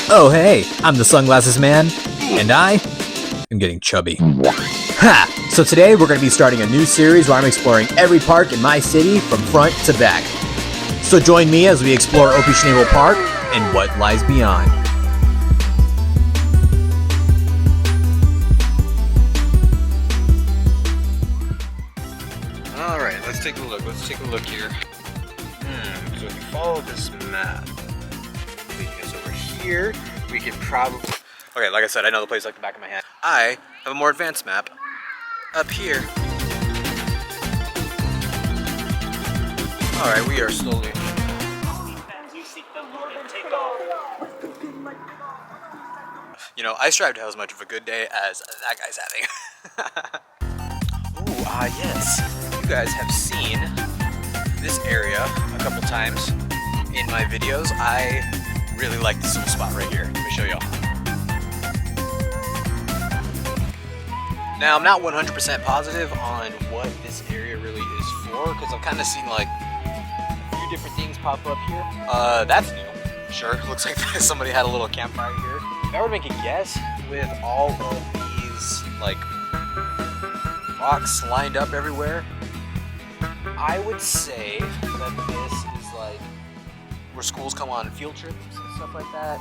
Oh hey, I'm the Sunglasses Man, and I am getting chubby. Ha! So today we're going to be starting a new series where I'm exploring every park in my city from front to back. So join me as we explore OP Schnabel Park and what lies beyond. Alright, let's take a look. Here. So if you follow this map, leading us over here, we could probably... Okay, like I said, I know the place like the back of my hand. I have a more advanced map up here. Alright, we are slowly... You know, I strive to have as much of a good day as that guy's having. Ooh, yes. You guys have seen this area a couple times in my videos. I really like this little spot right here. Let me show y'all. Now, I'm not 100% positive on what this area really is for, because I've kind of seen like a few different things pop up here. That's new. Sure, looks like somebody had a little campfire here. If I were to make a guess, with all of these like rocks lined up everywhere, I would say that this is like where schools come on field trips and stuff like that.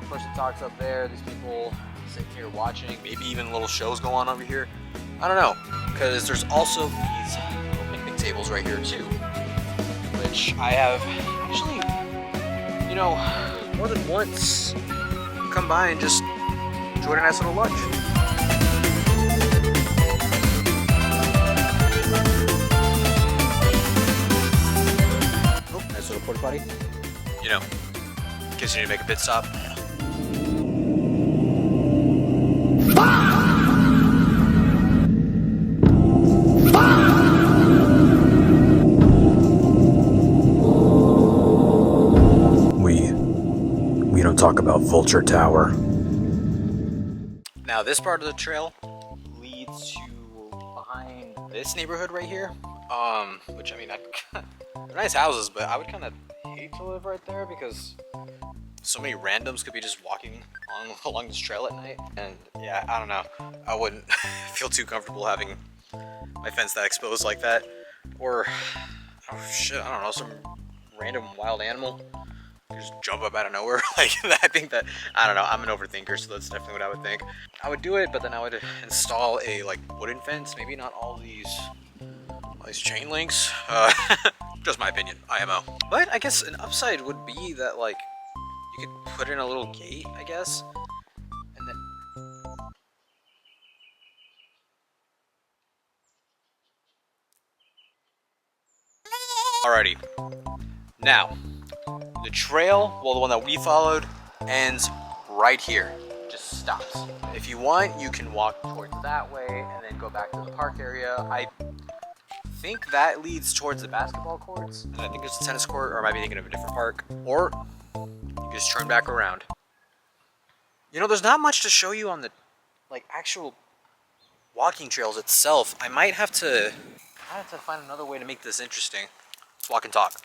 Person talks up there, these people sitting here watching, maybe even little shows go on over here. I don't know, because there's also these little picnic tables right here too, which I have actually, you know, more than once come by and just enjoyed a nice little lunch. Nice little porta potty. You know, in case you need to make a pit stop. We don't talk about Vulture Tower. Now this part of the trail leads to behind this neighborhood right here. Which I mean, they're nice houses, but I would kind of hate to live right there because so many randoms could be just walking along this trail at night. And yeah, I don't know. I wouldn't feel too comfortable having my fence that exposed like that. Or, oh shit, I don't know, some random wild animal just jump up out of nowhere. Like, I think that, I don't know, I'm an overthinker, so that's definitely what I would think. I would do it, but then I would install a like wooden fence, maybe not all these chain links. Just my opinion, IMO. But I guess an upside would be that like you could put in a little gate, I guess, and then alrighty. Now, the trail, well, the one that we followed, ends right here. Just stops. If you want, you can walk towards that way and then go back to the park area. I think that leads towards the basketball courts, and I think there's a tennis court, or I might be thinking of a different park. Or you just turn back around. You know, there's not much to show you on the like actual walking trails itself. I might have to find another way to make this interesting. Let's walk and talk.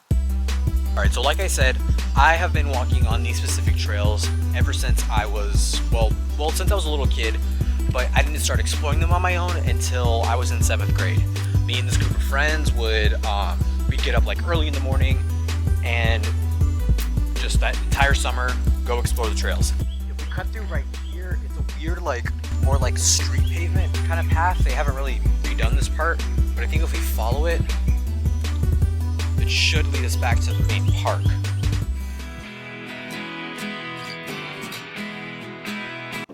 Alright, so like I said, I have been walking on these specific trails ever since I was, well, since I was a little kid, but I didn't start exploring them on my own until I was in 7th grade. Me and this group of friends would, we'd get up like early in the morning and just that entire summer, go explore the trails. If we cut through right here, it's a weird, like, more like street pavement kind of path. They haven't really redone this part, but I think if we follow it, it should lead us back to the main park.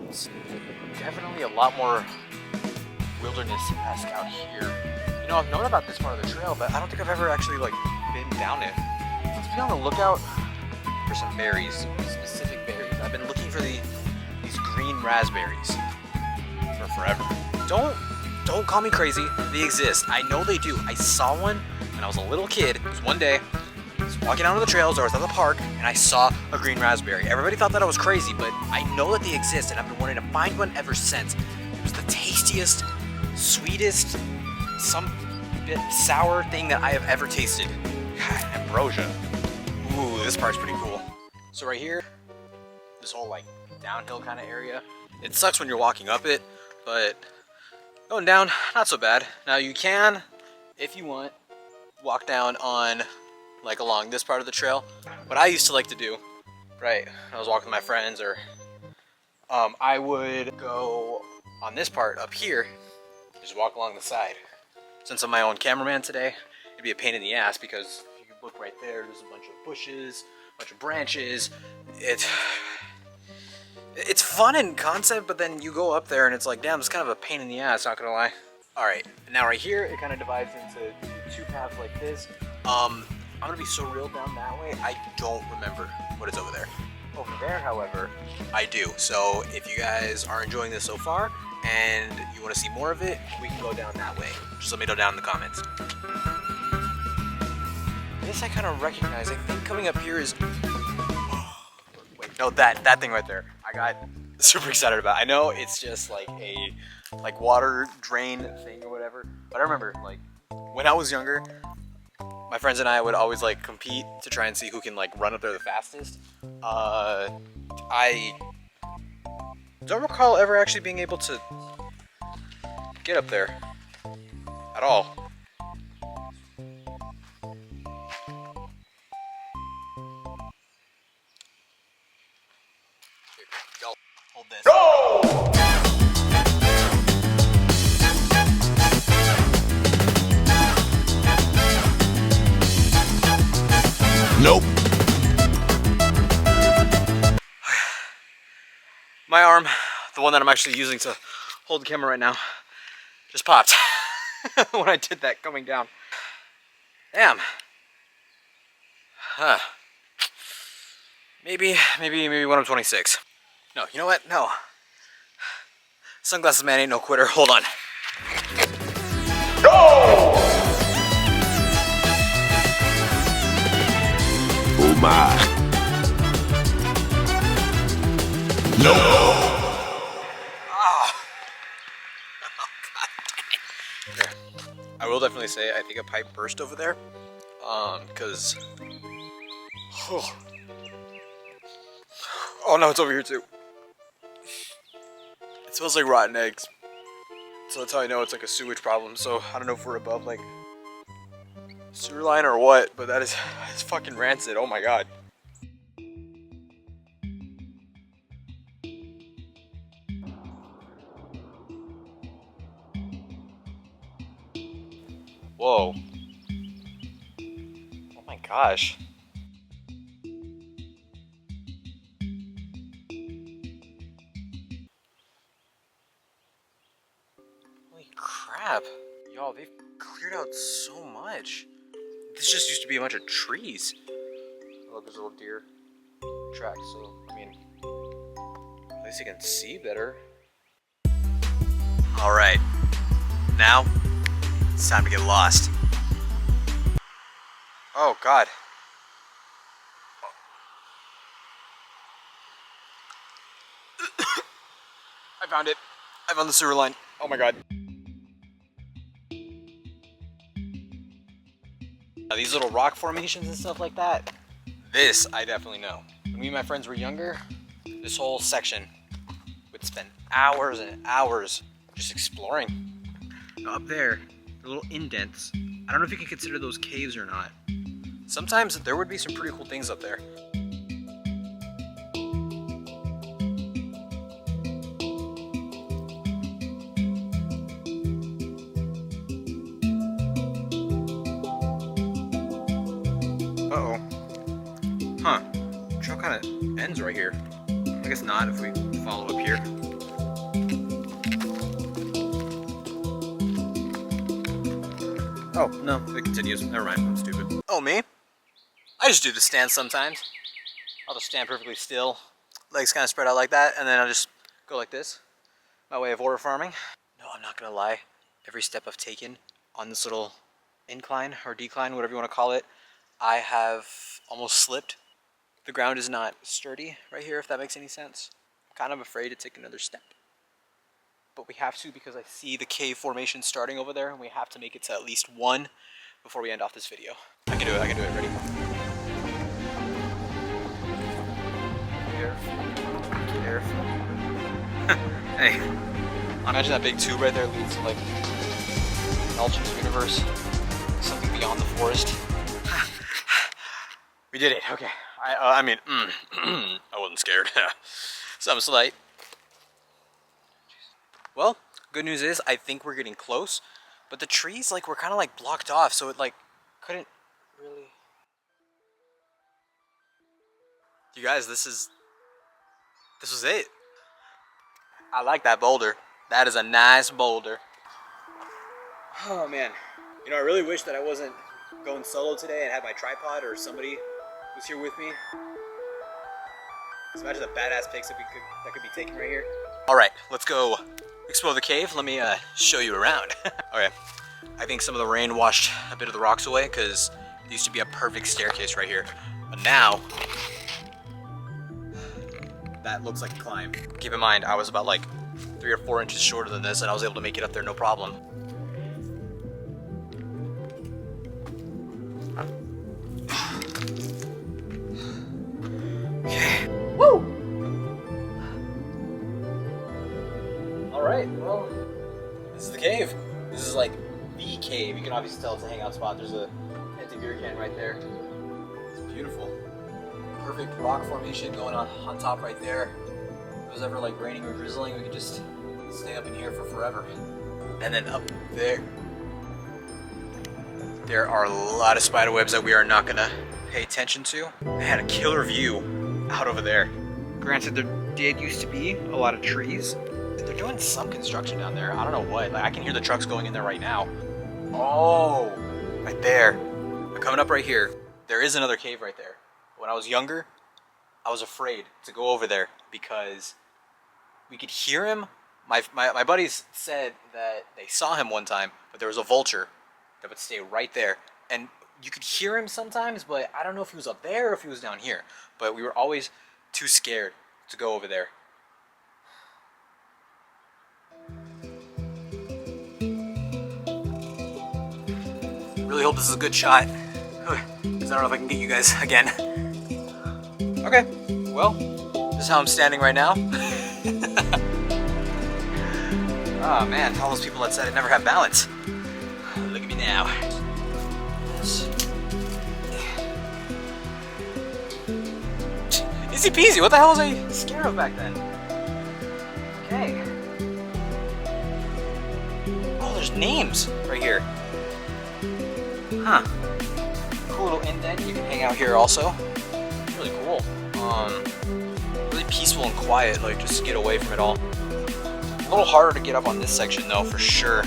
It's definitely a lot more wilderness-esque out here. You know, I've known about this part of the trail, but I don't think I've ever actually like been down it. Let's be on the lookout for some berries, some specific berries. I've been looking for these green raspberries for forever. Don't call me crazy. They exist. I know they do. I saw one when I was a little kid. It was one day. I was walking out on the trails, or I was at the park, and I saw a green raspberry. Everybody thought that I was crazy, but I know that they exist, and I've been wanting to find one ever since. It was the tastiest, sweetest, some bit sour thing that I have ever tasted. God, ambrosia. Ooh, this part's pretty cool. So right here, this whole like downhill kind of area. It sucks when you're walking up it, but going down, not so bad. Now you can, if you want, walk down on like along this part of the trail. What I used to like to do, right, when I was walking with my friends, or I would go on this part up here, just walk along the side. Since I'm my own cameraman today, it'd be a pain in the ass because if you look right there, there's a bunch of bushes, a bunch of branches. It's fun in concept, but then you go up there and it's like, damn, it's kind of a pain in the ass, not gonna lie. All right, now right here, it kind of divides into two paths like this. I'm gonna be so real down that way, I don't remember what is over there. Over there, however, I do. So if you guys are enjoying this so far and you want to see more of it, we can go down that way. Just let me know down in the comments. This I kind of recognize. I think coming up here is... Wait, no, that thing right there. I got super excited about. I know it's just like a water drain thing or whatever, but I remember like when I was younger, my friends and I would always like compete to try and see who can like run up there the fastest. I don't recall ever actually being able to get up there at all. Here, y'all hold this. Go! Nope. My arm, the one that I'm actually using to hold the camera right now, just popped when I did that coming down. Damn. Huh. Maybe when I'm 26. No, you know what? No. Sunglasses man ain't no quitter. Hold on. Go! Oh my. No. Oh, God. I will definitely say I think a pipe burst over there. Because... Oh no, it's over here too. It smells like rotten eggs. So that's how I know it's like a sewage problem. So I don't know if we're above like sewer line or what, but that is it's fucking rancid. Oh my god. Whoa. Oh my gosh. Holy crap. Y'all, they've cleared out so much. This just used to be a bunch of trees. Oh, there's a little deer track, so, I mean, at least you can see better. Alright. Now, it's time to get lost. Oh, God. I found it. I found the sewer line. Oh my god. Now, these little rock formations and stuff like that, this I definitely know. When me and my friends were younger, this whole section would spend hours and hours just exploring. Now, up there, the little indents, I don't know if you can consider those caves or not. Sometimes there would be some pretty cool things up there. Uh-oh. Huh. The trail kind of ends right here. I guess not if we follow up here. Oh, no, it continues. Never mind, I'm stupid. Oh, me? I just do the stand sometimes. I'll just stand perfectly still, legs kind of spread out like that, and then I'll just go like this. My way of order farming. No, I'm not gonna lie. Every step I've taken on this little incline or decline, whatever you want to call it, I have almost slipped. The ground is not sturdy right here, if that makes any sense. I'm kind of afraid to take another step. But we have to because I see the cave formation starting over there, and we have to make it to at least one before we end off this video. I can do it, ready? Careful. Hey, imagine that big tube right there leads to like an alternate universe, something beyond the forest. We did it. Okay. I mean, I wasn't scared. Some slight. Well, good news is I think we're getting close, but the trees like were kind of like blocked off, so it like couldn't really. You guys, this was it. I like that boulder. That is a nice boulder. Oh man, you know, I really wish that I wasn't going solo today and had my tripod or somebody was here with me. Just imagine the badass pics that could be taken right here. All right, let's go explore the cave. Let me show you around. Okay, I think some of the rain washed a bit of the rocks away because there used to be a perfect staircase right here, but now that looks like a climb. Keep in mind, I was about like 3 or 4 inches shorter than this and I was able to make it up there no problem. Okay. Woo! Alright, well, this is the cave. This is like the cave. You can obviously tell it's a hangout spot. There's a empty beer can right there. It's beautiful. Perfect rock formation going on top right there. If it was ever like raining or drizzling, we could just stay up in here for forever. And then up there are a lot of spider webs that we are not gonna pay attention to. I had a killer view out over there. Granted, there did used to be a lot of trees. They're doing some construction down there. I don't know what. Like, I can hear the trucks going in there right now. Oh, right there. They're coming up right here. There is another cave right there. When I was younger, I was afraid to go over there because we could hear him. My buddies said that they saw him one time, but there was a vulture that would stay right there. And you could hear him sometimes, but I don't know if he was up there or if he was down here. But we were always too scared to go over there. Really hope this is a good shot, because I don't know if I can get you guys again. Okay, well, this is how I'm standing right now. Oh man, all those people that said I never have balance. Look at me now. Easy peasy, what the hell was I scared of back then? Okay. Oh, there's names right here. Huh. Cool little indent. You can hang out here also. Really cool. Really peaceful and quiet, like just get away from it all. A little harder to get up on this section though, for sure.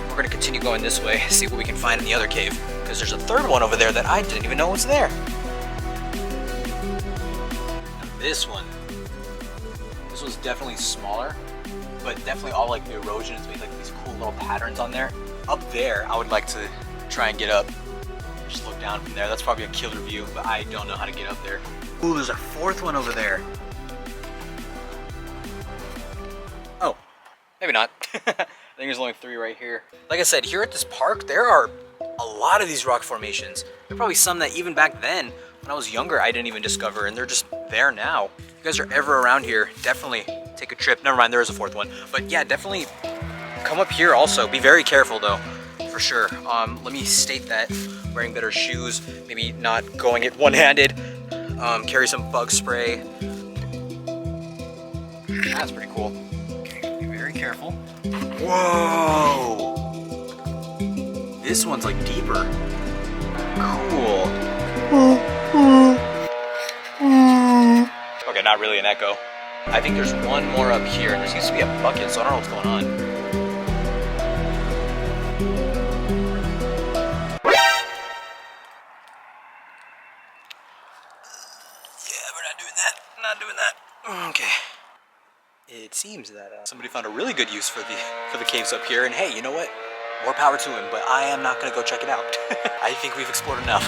We're gonna continue going this way, see what we can find in the other cave, because there's a third one over there that I didn't even know was there. And this one's definitely smaller, but definitely all like the erosion has made like these cool little patterns on there. Up there, I would like to try and get up. Just look down from there. That's probably a killer view, but I don't know how to get up there. Ooh, there's a fourth one over there. Oh, maybe not. I think there's only 3 right here. Like I said, here at this park, there are a lot of these rock formations. There are probably some that even back then, when I was younger, I didn't even discover, and they're just there now. If you guys are ever around here, definitely take a trip. Never mind, there is a 4th one. But yeah, definitely come up here also. Be very careful though, for sure. Let me state that. Wearing better shoes, maybe not going it one-handed. Carry some bug spray. That's pretty cool. Okay, be very careful. Whoa! This one's like deeper. Cool. Okay, not really an echo. I think there's one more up here, and there seems to be a bucket, so I don't know what's going on. Not doing that. Okay. It seems that somebody found a really good use for the caves up here, and hey, you know what? More power to him, but I am not gonna go check it out. I think we've explored enough.